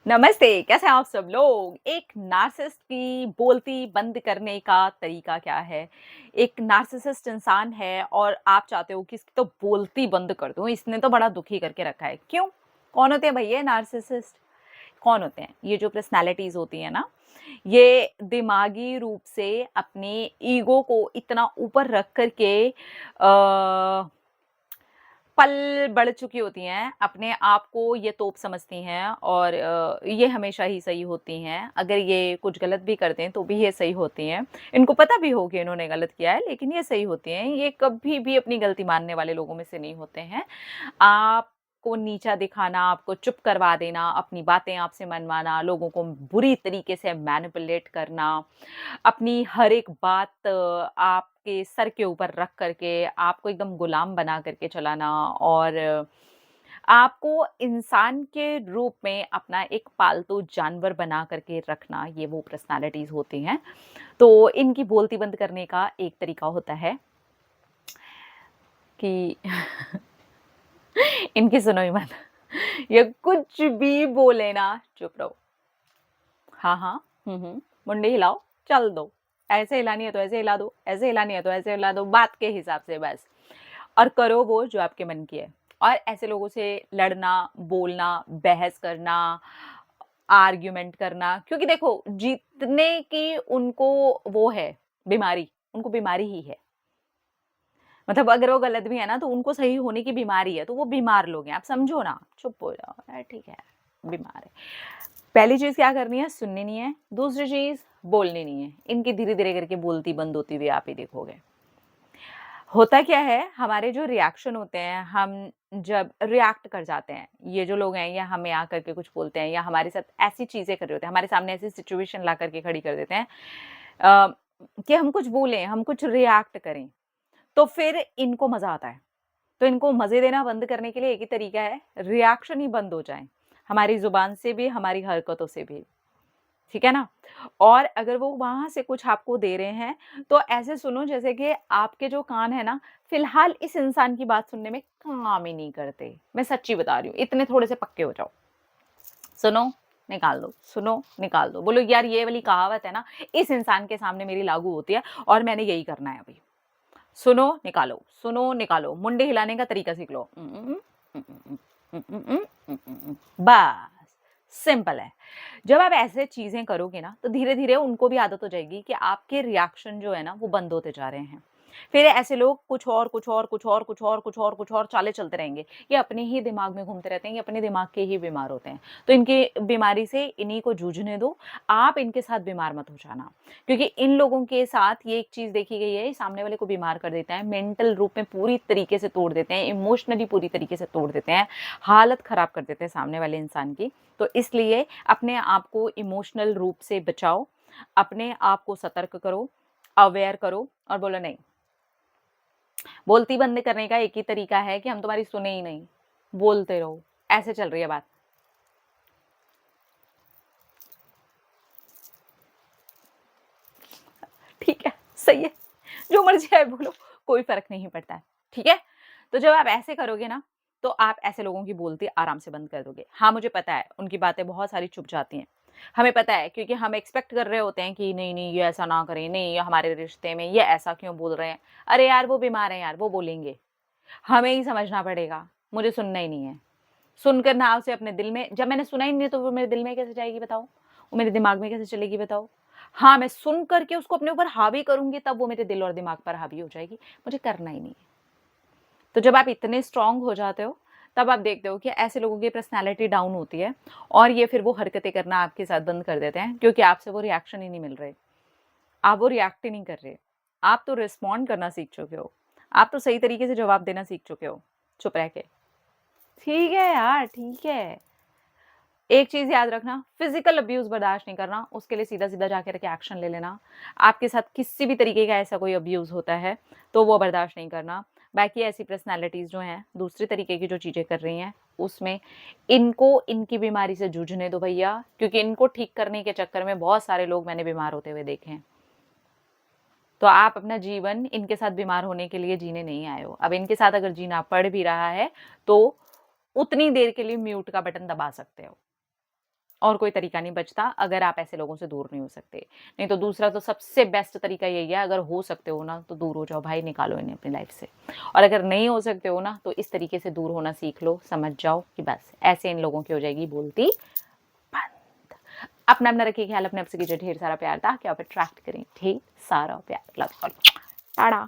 नमस्ते, कैसे हैं आप सब लोग? एक नार्सिसिस्ट की बोलती बंद करने का तरीका क्या है? एक नार्सिसिस्ट इंसान है और आप चाहते हो कि इसकी तो बोलती बंद कर दूँ, इसने तो बड़ा दुखी करके रखा है। क्यों? कौन होते हैं भैया नार्सिसिस्ट? कौन होते हैं? ये जो पर्सनैलिटीज़ होती हैं ना, ये दिमागी रूप से अपने ईगो को इतना ऊपर रख कर के पल बढ़ चुकी होती हैं, अपने आप को ये तोप समझती हैं और ये हमेशा ही सही होती हैं। अगर ये कुछ गलत भी कर दें, तो भी ये सही होती हैं। इनको पता भी हो कि इन्होंने गलत किया है, लेकिन ये सही होती हैं। ये कभी भी अपनी गलती मानने वाले लोगों में से नहीं होते हैं। आपको नीचा दिखाना, आपको चुप करवा देना, अपनी बातें आपसे मनवाना, लोगों को बुरी तरीके से मैनिपुलेट करना, अपनी हर एक बात आपके सर के ऊपर रख कर के आपको एकदम गुलाम बना करके चलाना और आपको इंसान के रूप में अपना एक पालतू जानवर बना करके रखना, ये वो पर्सनैलिटीज़ होती हैं। तो इनकी बोलती बंद करने का एक तरीका होता है कि इनकी सुनो ही मत। ये कुछ भी बोले ना, चुप रहो। हाँ, हाँ। मुंडी हिलाओ, चल दो। ऐसे हिलानी है तो ऐसे हिला दो, ऐसे हिलानी है तो ऐसे हिला दो, बात के हिसाब से बस। और करो वो जो आपके मन की है। और ऐसे लोगों से लड़ना, बोलना, बहस करना, आर्ग्यूमेंट करना क्योंकि देखो जीतने की उनको वो है बीमारी, उनको बीमारी ही है। मतलब अगर वो गलत भी है ना, तो उनको सही होने की बीमारी है, तो वो बीमार लोग हैं। आप समझो ना, चुप हो जाओ, ठीक है, बीमार है। पहली चीज़ क्या करनी है, सुननी नहीं है। दूसरी चीज़, बोलनी नहीं है। इनकी धीरे-धीरे करके बोलती बंद होती हुई आप ही देखोगे। होता क्या है, हमारे जो रिएक्शन होते हैं, हम जब रिएक्ट कर जाते हैं, ये जो लोग हैं, या हमें आकर के कुछ बोलते हैं या हमारे साथ ऐसी चीज़ें कर रहे होते हैं, हमारे सामने ऐसी सिचुएशन ला कर के खड़ी कर देते हैं अ, कि हम कुछ बोलें, हम कुछ रिएक्ट करें, तो फिर इनको मज़ा आता है। तो इनको मज़े देना बंद करने के लिए एक ही तरीका है, रिएक्शन ही बंद हो जाएँ। हमारी ज़ुबान से भी, हमारी हरकतों से भी। ठीक है ना? और अगर वो वहाँ से कुछ आपको दे रहे हैं, तो ऐसे सुनो जैसे कि आपके जो कान है ना, फ़िलहाल इस इंसान की बात सुनने में काम ही नहीं करते। मैं सच्ची बता रही हूँ, इतने थोड़े-से पक्के हो जाओ। सुनो, निकाल दो, सुनो, निकाल दो। बोलो यार ये वाली कहावत है ना, इस इंसान के सामने मेरी लागू होती है और मैंने यही करना है अभी। सुनो, निकालो, मुंडी हिलाने का तरीका सीख लो। बस, सिंपल है। जब आप ऐसे चीज़ें करोगे ना, तो धीरे-धीरे उनको भी आदत हो जाएगी कि आपके रिएक्शन जो है ना, वो बंद होते जा रहे हैं। फिर ऐसे लोग कुछ और चालें चलते रहेंगे। ये अपने ही दिमाग में घूमते रहते हैं, ये अपने दिमाग के ही बीमार होते हैं। तो इनकी बीमारी से इन्हीं को जूझने दो, आप इनके साथ बीमार मत हो जाना। क्योंकि इन लोगों के साथ ये एक चीज़ देखी गई है, सामने वाले को बीमार कर देता है, मेंटल रूप में पूरी तरीके से तोड़ देते हैं, इमोशनली पूरी तरीके से तोड़ देते हैं, हालत खराब कर देते हैं सामने वाले इंसान की। तो इसलिए अपने आप को इमोशनल रूप से बचाओ, अपने आप को सतर्क करो, अवेयर करो और बोलो नहीं, बोलती बंद करने का एक ही तरीका है कि हम तुम्हारी सुने ही नहीं, बोलते रहो। ऐसे चल रही है बात। ठीक है, सही है। जो मर्ज़ी आए बोलो, कोई फ़र्क नहीं पड़ता है, ठीक है? तो जब आप ऐसे करोगे ना, तो आप ऐसे लोगों की बोलती आराम से बंद कर दोगे। हाँ, मुझे पता है, उनकी बातें बहुत सारी चुभ जाती हैं। हमें पता है क्योंकि हम एक्सपेक्ट कर रहे होते हैं कि नहीं, ये ऐसा ना करें, नहीं, ये हमारे रिश्ते में ये ऐसा क्यों बोल रहे हैं? अरे यार, वो बीमार हैं यार, वो बोलेंगे। हमें ही समझना पड़ेगा, मुझे सुनना ही नहीं है। सुनकर ना उसे अपने दिल में जब मैंने सुना ही नहीं है, तो वो मेरे दिल में कैसे जाएगी बताओ? वो मेरे दिमाग में कैसे चलेगी बताओ? हाँ, मैं सुन कर के उसको अपने ऊपर हावी करूँगी तब वो मेरे दिल और दिमाग पर हावी हो जाएगी, मुझे करना ही नहीं है। तो जब आप इतने स्ट्रॉन्ग हो जाते हो, तब आप देखते हो कि ऐसे लोगों की पर्सनैलिटी डाउन होती है और ये फिर वो हरकतें करना आपके साथ बंद कर देते हैं क्योंकि आपसे वो रिएक्शन ही नहीं मिल रहे। आप वो रिएक्ट ही नहीं कर रहे। आप तो रिस्पॉन्ड करना सीख चुके हो। आप तो सही तरीके से जवाब देना सीख चुके हो, चुप रह के। ठीक है यार, ठीक है। एक चीज़ याद रखना, फिज़िकल अब्यूज़ बर्दाश्त नहीं करना, उसके लिए सीधा-सीधा जाकर के एक्शन ले लेना। आपके साथ किसी भी तरीके का ऐसा कोई अब्यूज़ होता है, तो वो बर्दाश्त नहीं करना। बाकी ऐसी पर्सनैलिटीज़ जो हैं, दूसरे तरीके की जो चीज़ें कर रही हैं, उसमें इनको इनकी बीमारी से जूझने दो भैया, क्योंकि इनको ठीक करने के चक्कर में बहुत सारे लोग मैंने बीमार होते हुए देखे हैं। तो आप अपना जीवन इनके साथ बीमार होने के लिए जीने नहीं आए हो। अब इनके साथ अगर जीना पड़ भी रहा है, तो उतनी देर के लिए म्यूट का बटन दबा सकते हो। और कोई तरीका नहीं बचता अगर आप ऐसे लोगों से दूर नहीं हो सकते। नहीं तो दूसरा तो सबसे बेस्ट तरीका यही है, अगर हो सकते हो ना तो दूर हो जाओ भाई, निकालो इन्हें अपनी लाइफ से। और अगर नहीं हो सकते हो ना तो इस तरीके से दूर होना सीख लो, समझ जाओ कि बस ऐसे इन लोगों की हो जाएगी बोलती बंद। अपना रखिए ख्याल, अपने आप से कीजिए ढेर सारा प्यार ताकि आप अट्रैक्ट करें ढेर सारा प्यार। Love you all. टाटा।